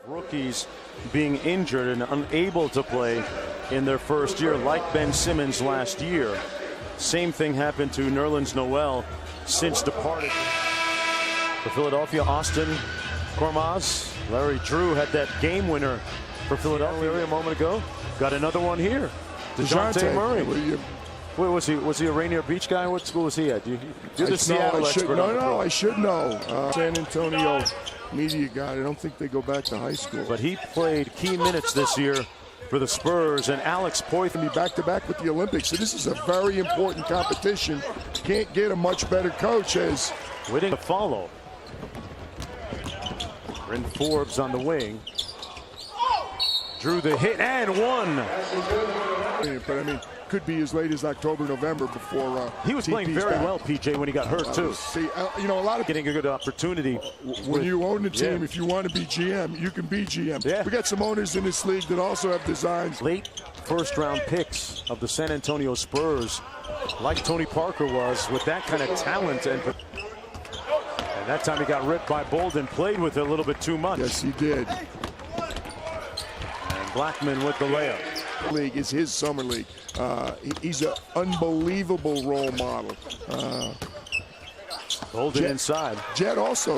Rookies being injured and unable to play in their first year, like Ben Simmons last year. Same thing happened to Nerlens Noel since departed. For Philadelphia, Austin Kormaz, Larry Drew had that game winner for Philadelphia a moment ago. Got another one here. DeJounte Murray. Wait, was he a Rainier Beach guy? What school was he at? You're the Seattle expert. No, I should know. San Antonio media guy. I don't think they go back to high school. But he played key minutes this year for the Spurs, and Alex Poythress be back-to-back with the Olympics. So this is a very important competition. Can't get a much better coach as waiting to follow. Bryn Forbes on the wing. Drew the hit and one. But I mean, could be as late as October, November before he was playing very well, PJ, when he got hurt too. See, you know, a lot of getting a good opportunity. When you own the team, if you want to be GM, you can be GM. Yeah. We got some owners in this league that also have designs. Late first-round picks of the San Antonio Spurs, like Tony Parker was, with that kind of talent, and that time he got ripped by Bolden, played with it a little bit too much. Yes, he did. And Blackman with the layup. League is his summer league. He's an unbelievable role model. Bolden inside. Jet also.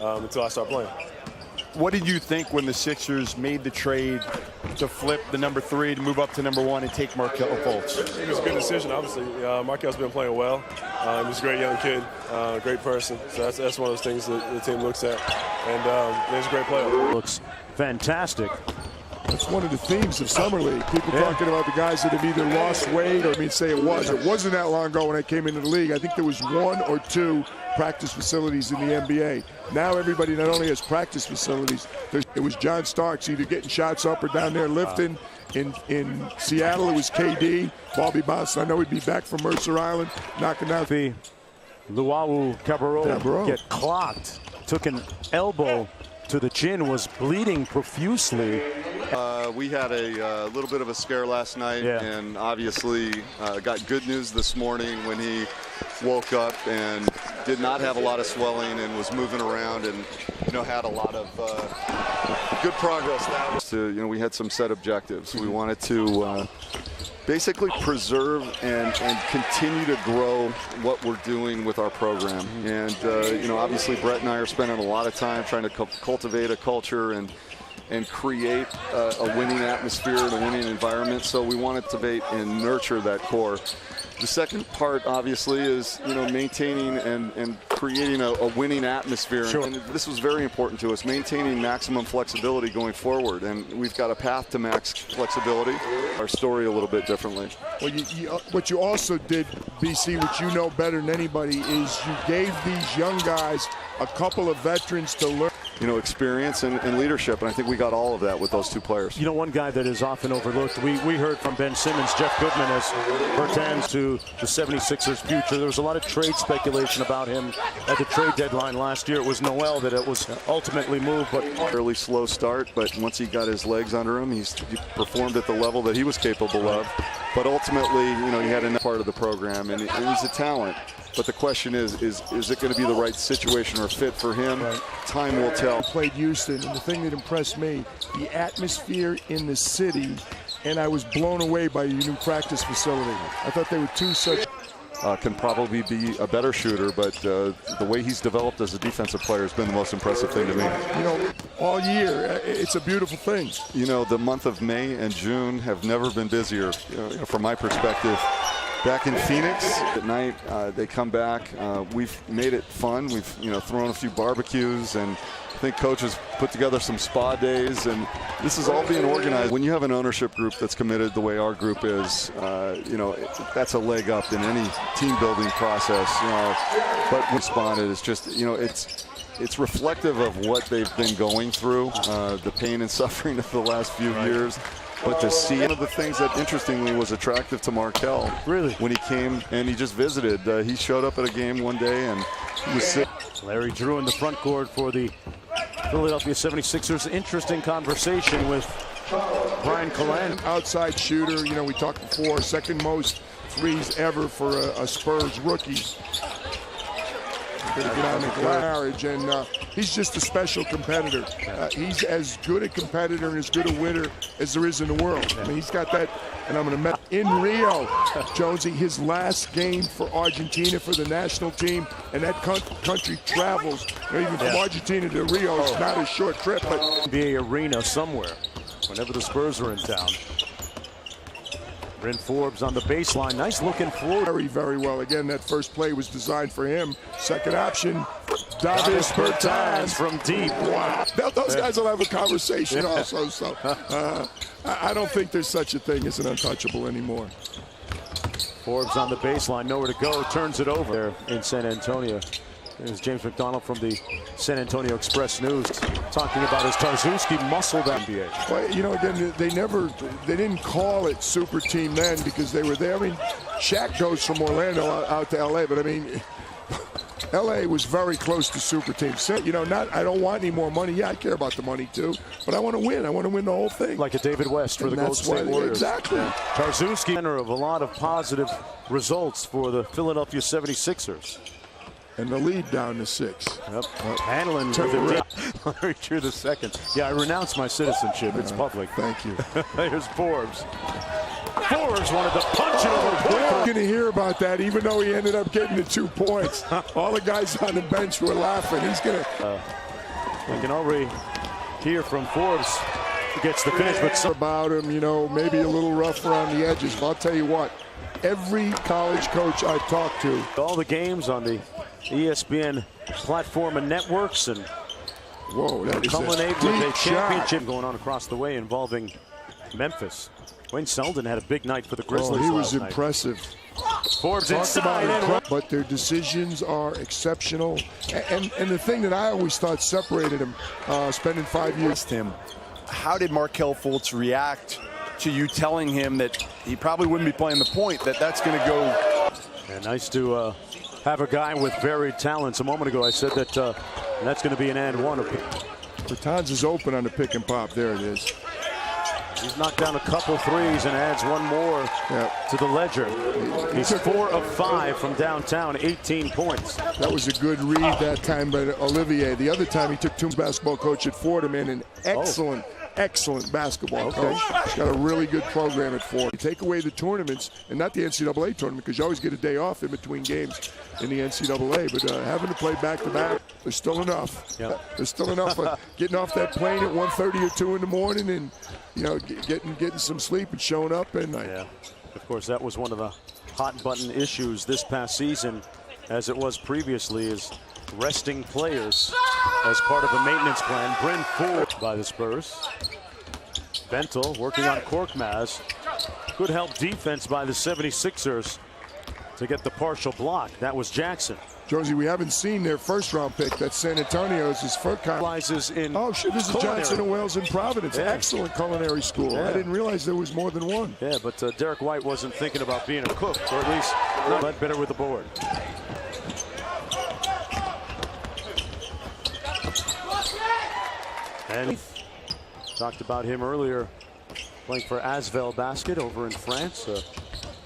Until I start playing. What did you think when the Sixers made the trade to flip the number 3 to move up to number 1 and take Markelle Fultz? It was a good decision, obviously. Markelle's been playing well. He's a great young kid, great person. So that's one of those things that the team looks at. And he's a great player. Looks fantastic. That's one of the themes of Summer League. People talking about the guys that have either lost weight or, say it was. It wasn't that long ago when I came into the league. I think there was 1 or 2 practice facilities in the NBA. Now everybody not only has practice facilities, it was John Starks either getting shots up or down there lifting. In Seattle, it was KD. Bobby Bounce, I know he'd be back from Mercer Island, knocking out the Luau Cabarro get clocked, took an elbow to the chin, was bleeding profusely. We had a little bit of a scare last night, and obviously got good news this morning when he woke up and did not have a lot of swelling and was moving around and had a lot of good progress. That was to, we had some set objectives. We wanted to basically preserve and continue to grow what we're doing with our program. And obviously Brett and I are spending a lot of time trying to cultivate a culture and create a winning atmosphere and a winning environment. So we want to cultivate and nurture that core. The second part, obviously, is maintaining and creating a winning atmosphere. Sure. And this was very important to us, maintaining maximum flexibility going forward. And we've got a path to max flexibility. Our story a little bit differently. Well, what you also did, BC, which you know better than anybody, is you gave these young guys a couple of veterans to learn. Experience and leadership, and I think we got all of that with those 2 players. One guy that is often overlooked, we heard from Ben Simmons, Jeff Goodman, as pertains to the 76ers' future. There was a lot of trade speculation about him at the trade deadline last year. It was Noel that it was ultimately moved, but fairly slow start, but once he got his legs under him, he performed at the level that he was capable of. But ultimately, he had enough part of the program, and he's a talent. But the question is it going to be the right situation or fit for him? Right. Time will tell. I played Houston, and the thing that impressed me, the atmosphere in the city, and I was blown away by your new practice facility. I thought they were 2 such. Can probably be a better shooter, but the way he's developed as a defensive player has been the most impressive thing to me. All year, it's a beautiful thing. The month of May and June have never been busier, from my perspective. Back in Phoenix at night, they come back. We've made it fun. We've thrown a few barbecues, and I think Coach has put together some spa days, and this is all being organized. When you have an ownership group that's committed the way our group is, that's a leg up in any team building process. But responded is just it's reflective of what they've been going through, the pain and suffering of the last few years. But to see one of the things that, interestingly, was attractive to Markelle, really, when he came and he just visited. He showed up at a game one day and he was sick. Larry Drew in the front court for the Philadelphia 76ers. Interesting conversation with Brian Callahan. Outside shooter, we talked before, second most threes ever for a Spurs rookie. going to get on the marriage, and he's just a special competitor. He's as good a competitor and as good a winner as there is in the world. I mean, he's got that, and I'm going to in Rio, Jonesy, his last game for Argentina for the national team, and that country travels, even from Argentina to Rio. It's not a short trip, but NBA arena somewhere whenever the Spurs are in town. Bryn Forbes on the baseline. Nice looking floor. Very, very well. Again, that first play was designed for him. Second option, Davis Bertans from deep. Wow. Those guys will have a conversation also. So I don't think there's such a thing as an untouchable anymore. Forbes on the baseline, nowhere to go. Turns it over there in San Antonio. There's James McDonald from the San Antonio Express News talking about his Tarzewski muscled NBA. Well, you know, again, they didn't call it super team then because they were there. I mean, Shaq goes from Orlando out to LA, but I mean, LA was very close to super team. You know, I don't want any more money. Yeah, I care about the money too, but I want to win. I want to win the whole thing. Like a David West for the Golden State Warriors. Exactly. Tarzewski, center of a lot of positive results for the Philadelphia 76ers. And the lead down to 6. Yep. Handling Larry True the second. Yeah, I renounce my citizenship. It's public. Thank you. Here's Forbes. Forbes wanted to punch it over. We're going to hear about that, even though he ended up getting the 2 points. All the guys on the bench were laughing. He's going to. We can already hear from Forbes. He gets the finish, but some about him, you know, maybe a little rough around the edges. But I'll tell you what, every college coach I talked to. All the games on the ESPN platform and networks, and that is culminate with a championship going on across the way involving Memphis. Wayne Selden had a big night for the Grizzlies. He was last impressive. Night. Forbes inside, but their decisions are exceptional. And the thing that I always thought separated him, spending 5 years. How did Markelle Fultz react to you telling him that he probably wouldn't be playing the point, that's going to go? And nice to have a guy with varied talents. A moment ago I said that that's going to be an and one. Bertans is open on the pick and pop. There it is. He's knocked down a couple threes and adds one more to the ledger. He's 4 of 5 from downtown, 18 points. That was a good read that time by Olivier. The other time he took two basketball coach at Fordham in an excellent basketball coach. He's got a really good program at Fordham. You take away the tournaments, and not the NCAA tournament, because you always get a day off in between games in the NCAA, but having to play back-to-back, there's still enough. There's still enough getting off that plane at 1:30 or 2 in the morning and, you know, getting some sleep and showing up at night. Yeah, of course, that was one of the hot-button issues this past season, as it was previously, is resting players as part of a maintenance plan. Bryn Forbes by the Spurs. Bentel working on Korkmaz. Good help defense by the 76ers to get the partial block. That was Jackson. Josie, we haven't seen their first-round pick. That's San Antonio's. His first in oh, shit, this is Johnson and Wales in Providence. Yeah. Excellent culinary school. I didn't realize there was more than one. Yeah, but Derek White wasn't thinking about being a cook, or at least not better with the board. And talked about him earlier, playing for Asvel Basket over in France, a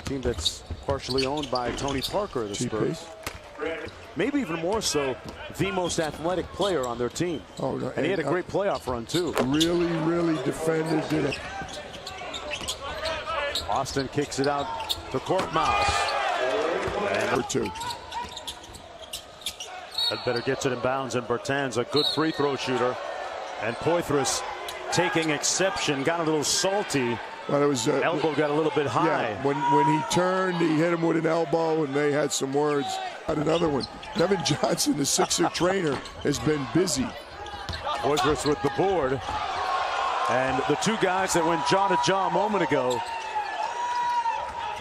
team that's partially owned by Tony Parker, the Spurs. Maybe even more so, the most athletic player on their team. Oh, no, and he had a great playoff run, too. Really defended. Did it. Austin kicks it out to Korkmaz. And number 2. That better gets it in bounds, and Bertans, a good free throw shooter. And Poitras taking exception, got a little salty. Well, it was elbow got a little bit high. Yeah, when he turned, he hit him with an elbow, and they had some words. Got another one. Nevin Johnson, the Sixer trainer, has been busy. Poitras with the board, and the two guys that went jaw to jaw a moment ago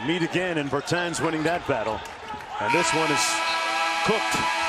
meet again, and Bertans winning that battle. And this one is cooked.